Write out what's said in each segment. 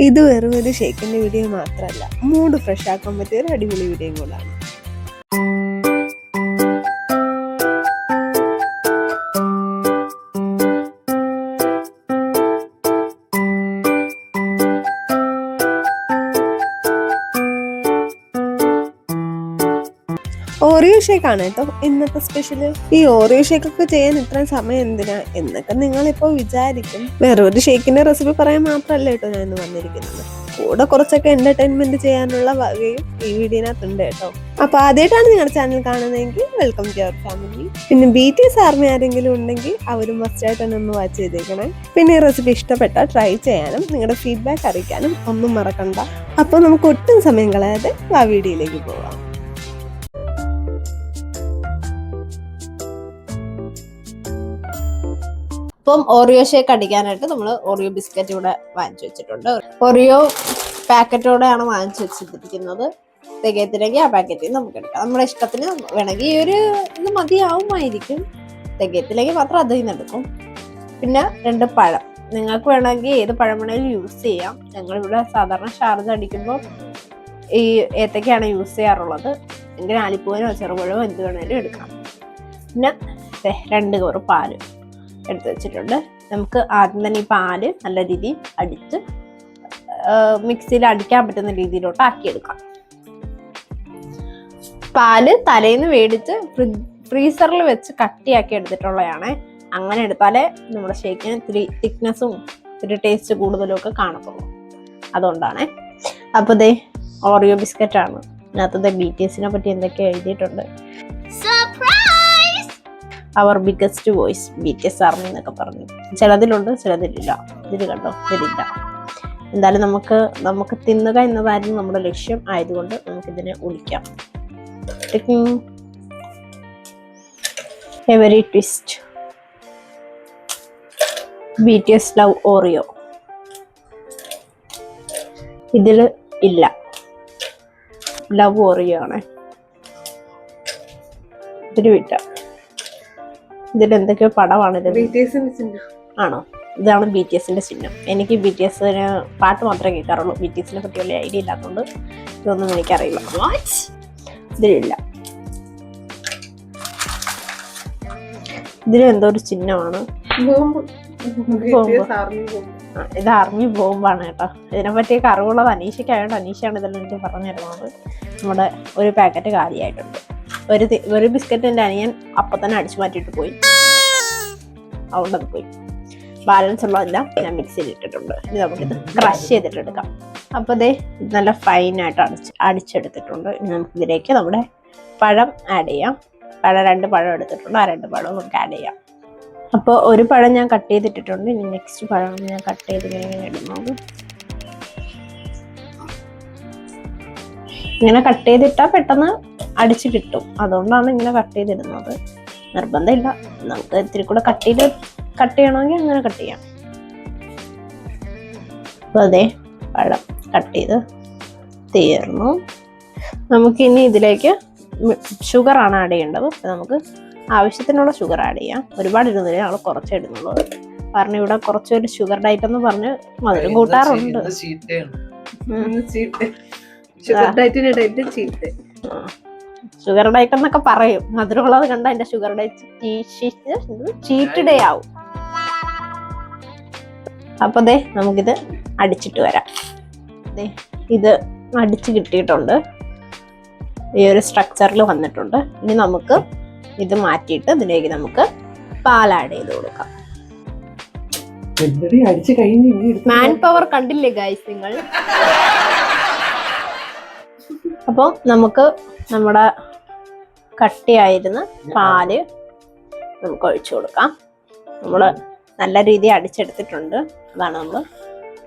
ഇത് വെറും ഒരു ഷേക്കിന്റെ വീഡിയോ മാത്രമല്ല, മൂഡ് ഫ്രഷ് ആക്കാൻ പറ്റിയ ഒരു അടിപൊളി വീഡിയോ കൂടാണ്. ഓറിയോ ഷേക്കാണ് കേട്ടോ ഇന്നത്തെ സ്പെഷ്യല്. ഈ ഓറിയോ ഷേക്കൊക്കെ ചെയ്യാൻ ഇത്രയും സമയം എന്തിനാ എന്നൊക്കെ നിങ്ങളിപ്പോ വിചാരിക്കും. വേറെ ഒരു ഷേക്കിന്റെ റെസിപ്പി പറയാൻ മാത്രമല്ല കേട്ടോ ഞാൻ ഇന്ന് വന്നിരിക്കുന്നത്. കൂടെ കുറച്ചൊക്കെ എന്റർടൈൻമെന്റ് ചെയ്യാനുള്ള വകയും ഈ വീഡിയോനകത്തുണ്ട് കേട്ടോ. അപ്പൊ ആദ്യമായിട്ടാണ് നിങ്ങളുടെ ചാനൽ കാണുന്നതെങ്കിൽ വെൽക്കം ടു അവർ ഫാമിലി. പിന്നെ BTS ആർമി ആരെങ്കിലും ഉണ്ടെങ്കിൽ അവരും മസ്റ്റായിട്ട് തന്നെ ഒന്ന് വാച്ച് ചെയ്തേക്കണേ. പിന്നെ ഈ റെസിപ്പി ഇഷ്ടപ്പെട്ടാൽ ട്രൈ ചെയ്യാനും നിങ്ങളുടെ ഫീഡ്ബാക്ക് അറിയിക്കാനും ഒന്നും മറക്കണ്ട. അപ്പൊ നമുക്ക് ഒട്ടും സമയം കളയാതെ ആ വീഡിയോയിലേക്ക് പോവാം. ഇപ്പം ഓറിയോ ഷേക്ക് അടിക്കാനായിട്ട് നമ്മൾ ഓറിയോ ബിസ്ക്കറ്റ് ഇവിടെ വാങ്ങിച്ചു വെച്ചിട്ടുണ്ട്. ഓറിയോ പാക്കറ്റോടെയാണ് വാങ്ങിച്ചു വെച്ചിരിക്കുന്നത്. തികയത്തിലേക്ക് ആ പാക്കറ്റിൽ നമുക്ക് എടുക്കാം. നമ്മുടെ ഇഷ്ടത്തിന് വേണമെങ്കിൽ ഈ ഒരു ഇത് മതിയാവുമായിരിക്കും. തികയത്തിലേക്ക് മാത്രം അതിൽ നിന്ന് എടുക്കും. പിന്നെ 2 പഴം, നിങ്ങൾക്ക് വേണമെങ്കിൽ ഏത് പഴം വേണമെങ്കിലും യൂസ് ചെയ്യാം. ഞങ്ങളിവിടെ സാധാരണ ഷാർജ അടിക്കുമ്പോൾ ഈ ഏത്തക്കയാണ് യൂസ് ചെയ്യാറുള്ളത്. എങ്കിൽ ആലിപ്പൂവിനോ ചെറുപഴമോ എന്ത് വേണമെങ്കിലും എടുക്കാം. പിന്നെ 2 കവർ പാല് എടുത്ത് വെച്ചിട്ടുണ്ട്. നമുക്ക് ആദ്യം തന്നെ ഈ പാല് നല്ല രീതിയിൽ അടിച്ച് മിക്സിയിൽ അടിക്കാൻ പറ്റുന്ന രീതിയിലോട്ട് ആക്കിയെടുക്കാം. പാല് തലേന്ന് മേടിച്ച് ഫ്രീസറിൽ വെച്ച് കട്ടിയാക്കി എടുത്തിട്ടുള്ളതാണ്. അങ്ങനെ എടുത്താലേ നമ്മുടെ ഷേക്കിന് ഇത്തിരി തിക്നെസ്സും ഇത്തിരി ടേസ്റ്റ് കൂടുതലും ഒക്കെ കാണത്തുള്ളൂ. അതുകൊണ്ടാണ്. അപ്പോൾ ദേ ഓറിയോ ബിസ്ക്കറ്റാണ്. ഇതിനകത്ത് BTSനെ പറ്റി എന്തൊക്കെ എഴുതിയിട്ടുണ്ട്. അവർ ബിഗസ്റ്റ് വോയിസ് BTS ആർമി എന്നൊക്കെ പറഞ്ഞു. ചിലതിലുണ്ട്, ചിലതിലില്ല. ഇതിൽ കണ്ടോ, ഇതിലില്ല. എന്തായാലും നമുക്ക് തിന്നുക എന്നതായിരുന്നു നമ്മുടെ ലക്ഷ്യം. ആയതുകൊണ്ട് നമുക്കിതിനെ ഒളിക്കാം. Every twist BTS love Oreo. ഇതില് ഇല്ല, ലവ് ഓറിയോ ആണ്. ഇതില് വിട്ട ഇതിലെന്തൊക്കെയോ പടമാണ്. ആണോ? ഇതാണ് BTSന്റെ ചിഹ്നം. എനിക്ക് BTSന് പാട്ട് മാത്രമേ കേൾക്കാറുള്ളൂ. BTSനെ പറ്റിയുള്ള ഐഡിയ ഇല്ലാത്തതുകൊണ്ട് ഇതൊന്നും എനിക്കറിയില്ല. ഇതിലില്ല. ഇതിൽ എന്തോ ഒരു ചിഹ്നമാണ്. ഇത് ആർമി ബോംബാണ് കേട്ടോ. ഇതിനെപ്പറ്റിയൊക്കെ അറിവുള്ളത് അനീഷയ്ക്കായോണ്ട് അനീഷയാണ് ഇതെല്ലാം എനിക്ക് പറഞ്ഞു തരുന്നത്. നമ്മുടെ ഒരു പാക്കറ്റ് കാലിയായിട്ടുണ്ട്. ഒരു ബിസ്ക്കറ്റ് എൻ്റെ അനിയൻ അപ്പം തന്നെ അടിച്ചു മാറ്റിയിട്ട് പോയി. അതുകൊണ്ടത് പോയി. ബാലൻസ് ഉള്ളതെല്ലാം ഞാൻ മിക്സിയിൽ ഇട്ടിട്ടുണ്ട്. ഇനി നമുക്കിത് ക്രഷ് ചെയ്തിട്ട് എടുക്കാം. അപ്പോൾ ദേ നല്ല ഫൈനായിട്ട് അടിച്ചെടുത്തിട്ടുണ്ട്. ഇനി നമുക്കിതിലേക്ക് നമ്മുടെ പഴം ആഡ് ചെയ്യാം. 2 പഴം എടുത്തിട്ടുണ്ട്. ആ 2 പഴം നമുക്ക് ആഡ് ചെയ്യാം. അപ്പോൾ ഒരു പഴം ഞാൻ കട്ട് ചെയ്തിട്ടിട്ടുണ്ട്. ഇനി നെക്സ്റ്റ് പഴം ഞാൻ കട്ട് ചെയ്ത് ഇങ്ങനെ ഇടുന്നത്. ഇങ്ങനെ കട്ട് ചെയ്തിട്ടാൽ പെട്ടെന്ന് അടിച്ച് കിട്ടും. അതുകൊണ്ടാണ് ഇങ്ങനെ കട്ട് ചെയ്തിടുന്നത്. നിർബന്ധമില്ല, നമുക്ക് ഇത്തിരി കൂടെ കട്ട് ചെയ്യണമെങ്കിൽ അങ്ങനെ കട്ട് ചെയ്യാം. അപ്പോൾ അതേ പഴം കട്ട് ചെയ്ത് തീർന്നു. നമുക്കിനി ഇതിലേക്ക് ഷുഗറാണ് ആഡ് ചെയ്യേണ്ടത്. നമുക്ക് ആവശ്യത്തിനുള്ള ഷുഗർ ആഡ് ചെയ്യാം. ഒരുപാട് ഇടുന്നില്ല, ഞങ്ങൾ കുറച്ചേ ഇടുന്നുള്ളൂ. കാരണം ഇവിടെ കുറച്ചൊരു ഷുഗർ ഡയറ്റ് എന്ന് പറഞ്ഞ് മധുരം കൂട്ടാറുണ്ട്. ഷുഗർ ഡയറ്റ് എന്നൊക്കെ പറയും. മധുരമുള്ളത് കണ്ട എന്റെ ഷുഗർ ഡയറ്റ് ചീറ്റ് ഡേ ആവും. അപ്പൊ ദേ നമുക്കിത് അടിച്ചിട്ട് വരാം. ഇത് അടിച്ച് കിട്ടിയിട്ടുണ്ട്. ഈ ഒരു സ്ട്രക്ചറിൽ വന്നിട്ടുണ്ട്. ഇനി നമുക്ക് ഇത് മാറ്റിയിട്ട് ഇതിലേക്ക് നമുക്ക് പാൽ ആഡ് ചെയ്ത് കൊടുക്കാം. മാൻ പവർ കണ്ടില്ലേ ഗൈസ് നിങ്ങൾ? അപ്പോൾ നമുക്ക് നമ്മുടെ കട്ടിയായിരുന്ന പാല് നമുക്ക് ഒഴിച്ചു കൊടുക്കാം. നമ്മൾ നല്ല രീതിയിൽ അടിച്ചെടുത്തിട്ടുണ്ട്. അതാണ് നമ്മൾ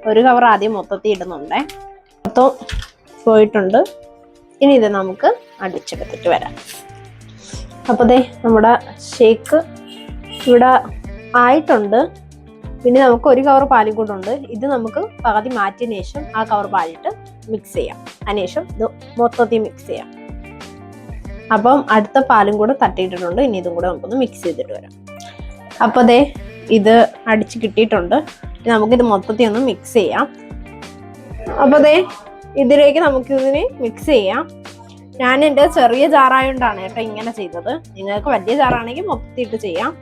ഒരു കവർ ആദ്യം മൊത്തത്തിൽ ഇടുന്നുണ്ടേ. മൊത്തം പോയിട്ടുണ്ട്. ഇനി ഇത് നമുക്ക് അടിച്ചെടുത്തിട്ട് വരാം. അപ്പോൾ ദേ നമ്മുടെ ഷേക്ക് ഇവിടെ ആയിട്ടുണ്ട്. പിന്നെ നമുക്ക് ഒരു കവർ പാലും കൂടെ ഉണ്ട്. ഇത് നമുക്ക് പകുതി മാറ്റിയതിന് ശേഷം ആ കവർ പാലിട്ട് മിക്സ് ചെയ്യാം. അതിനുശേഷം ഇത് മൊത്തത്തിൽ മിക്സ് ചെയ്യാം. അപ്പം അടുത്ത പാലും കൂടെ തട്ടിയിട്ടിട്ടുണ്ട്. ഇനി ഇതും കൂടെ നമുക്കൊന്ന് മിക്സ് ചെയ്തിട്ട് വരാം. അപ്പോൾ ദേ ഇത് അടിച്ച് കിട്ടിയിട്ടുണ്ട്. നമുക്കിത് മൊത്തത്തിൽ ഒന്ന് മിക്സ് ചെയ്യാം. അപ്പോൾ ദേ ഇതിലേക്ക് നമുക്ക് ഇതിന് മിക്സ് ചെയ്യാം. ഞാൻ എൻ്റെ ചെറിയ ജാറായോണ്ടാണ് കേട്ടോ ഇങ്ങനെ ചെയ്തത്. നിങ്ങൾക്ക് വലിയ ജാറാണെങ്കിൽ മൊത്തത്തിയിട്ട് ചെയ്യാം.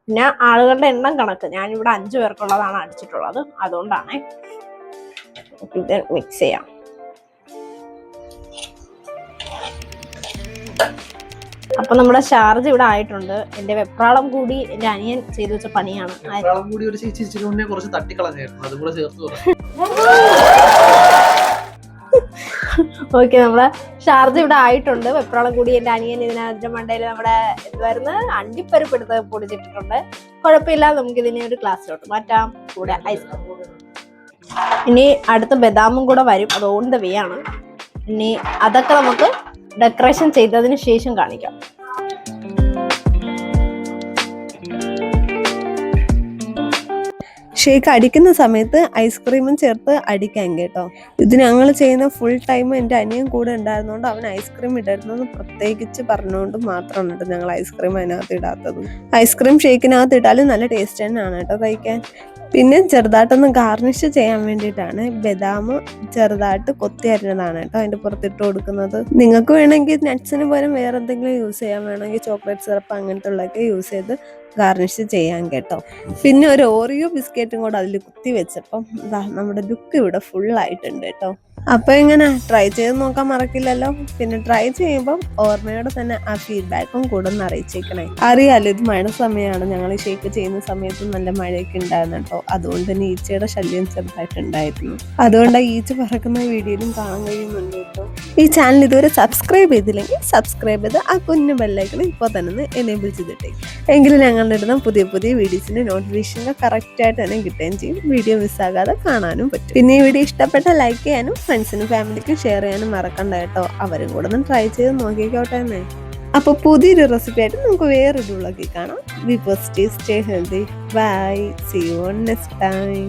പിന്നെ ആളുകളുടെ എണ്ണം കണക്ക് ഞാനിവിടെ 5 പേർക്കുള്ളതാണ് അടിച്ചിട്ടുള്ളത്, അതുകൊണ്ടാണ്. ഇത് മിക്സ് ചെയ്യാം. അപ്പൊ നമ്മുടെ ഷാർജ ഇവിടെ ആയിട്ടുണ്ട്. എന്റെ വെപ്രാളം കൂടി എന്റെ അനിയൻ ചെയ്തു വെച്ച പണിയാണ്. ഓക്കെ, നമ്മുടെ ഷാർജ ഇവിടെ ആയിട്ടുണ്ട്. വെപ്രാളം കൂടി എന്റെ അനിയൻ ഇതിനകത്ത് മണ്ടയിൽ നമ്മുടെ എന്തുവായിരുന്നു അണ്ടിപ്പരിപ്പ് എടുത്ത് പൊടിച്ചിട്ടിട്ടുണ്ട്. കുഴപ്പമില്ല, നമുക്ക് ഇതിനെ ഒരു ഗ്ലാസ്സിലോട്ട് മാറ്റാം. കൂടെ ഐസ്ക്രീം. ഇനി അടുത്ത ബദാമും കൂടെ വരും, അത് ഓൺ ദ വേ ആണ്. ഇനി അതൊക്കെ നമുക്ക് ഡെക്കറേഷൻ ചെയ്തതിന് ശേഷം കാണിക്കാം. ഷേക്ക് അടിക്കുന്ന സമയത്ത് ഐസ്ക്രീമും ചേർത്ത് അടിക്കാൻ കേട്ടോ. ഇത് ഞങ്ങൾ ചെയ്യുന്ന ഫുൾ ടൈം എൻ്റെ അനിയൻ കൂടെ ഉണ്ടായിരുന്നോണ്ട് അവൻ ഐസ്ക്രീം ഇടരുതെന്ന് പ്രത്യേകിച്ച് പറഞ്ഞുകൊണ്ട് മാത്രമാണ് കേട്ടോ ഞങ്ങൾ ഐസ്ക്രീം അതിനകത്ത് ഇടാത്തത്. ഐസ്ക്രീം ഷേക്കിനകത്ത് ഇട്ടാലും നല്ല ടേസ്റ്റ് തന്നെയാണ് കേട്ടോ കഴിക്കാൻ. പിന്നെ ചെറുതായിട്ടൊന്ന് ഗാർണിഷ് ചെയ്യാൻ വേണ്ടിയിട്ടാണ് ബദാം ചെറുതായിട്ട് കൊത്തി അരിഞ്ഞതാണ് കേട്ടോ അതിന്റെ പുറത്തിട്ട് കൊടുക്കുന്നത്. നിങ്ങൾക്ക് വേണമെങ്കിൽ നട്ട്സിന് പകരം വേറെ എന്തെങ്കിലും യൂസ് ചെയ്യാൻ വേണമെങ്കിൽ ചോക്ലേറ്റ് സിറപ്പ് അങ്ങനത്തെ ഉള്ളതൊക്കെ യൂസ് ചെയ്ത് ഗാർണിഷ് ചെയ്യാൻ കേട്ടോ. പിന്നെ ഒരു ഓറിയോ ബിസ്ക്കറ്റും കൂടെ അതിൽ കുത്തി വെച്ചപ്പം നമ്മുടെ ലുക്ക് ഇവിടെ ഫുൾ ആയിട്ടുണ്ട് കേട്ടോ. അപ്പൊ ഇങ്ങനെ ട്രൈ ചെയ്ത് നോക്കാൻ മറക്കില്ലല്ലോ. പിന്നെ ട്രൈ ചെയ്യുമ്പം ഓർമ്മയോടെ തന്നെ ആ ഫീഡ്ബാക്കും കൂടെ ഒന്ന് അറിയിച്ചേക്കണേ. അറിയാലോ ഇത് മഴ സമയമാണ്, ഞങ്ങൾ ഈ ഷേക്ക് ചെയ്യുന്ന സമയത്ത് നല്ല മഴയൊക്കെ ഉണ്ടായിരുന്നു കേട്ടോ. അതുകൊണ്ട് തന്നെ ഈച്ചയുടെ ശല്യം ചെറുതായിട്ടുണ്ടായിരുന്നു. അതുകൊണ്ട് ഈച്ച പറക്കുന്ന വീഡിയോയിലും കാണാൻ കഴിയുന്നുണ്ട് കേട്ടോ. ഈ ചാനൽ ഇതുവരെ സബ്സ്ക്രൈബ് ചെയ്തില്ലെങ്കിൽ സബ്സ്ക്രൈബ് ചെയ്ത് ആ കുഞ്ഞു ബെല്ലൈക്കൺ ഇപ്പോൾ തന്നെ എനേബിൾ ചെയ്തിട്ടേ, എങ്കിലും ഞങ്ങളുടെ ഇടുന്ന പുതിയ പുതിയ വീഡിയോസിന്റെ നോട്ടിഫിക്കേഷൻ കറക്റ്റ് ആയിട്ട് തന്നെ കിട്ടുകയും ചെയ്യും. വീഡിയോ മിസ്സാകാതെ കാണാനും പറ്റും. പിന്നെ ഈ വീഡിയോ ഇഷ്ടപ്പെട്ട ലൈക്ക് ചെയ്യാനും ഫ്രണ്ട്സിനും ഫാമിലിക്കും ഷെയർ ചെയ്യാനും മറക്കണ്ട കേട്ടോ. അവരും കൂടെ ഒന്ന് ട്രൈ ചെയ്ത് നോക്കിക്കോട്ടെ തന്നെ. അപ്പൊ പുതിയൊരു റെസിപ്പി ആയിട്ട് നമുക്ക് വേറൊരു വ്ളോഗിൽ കാണാം. Be positive, stay healthy, bye, see you on next time.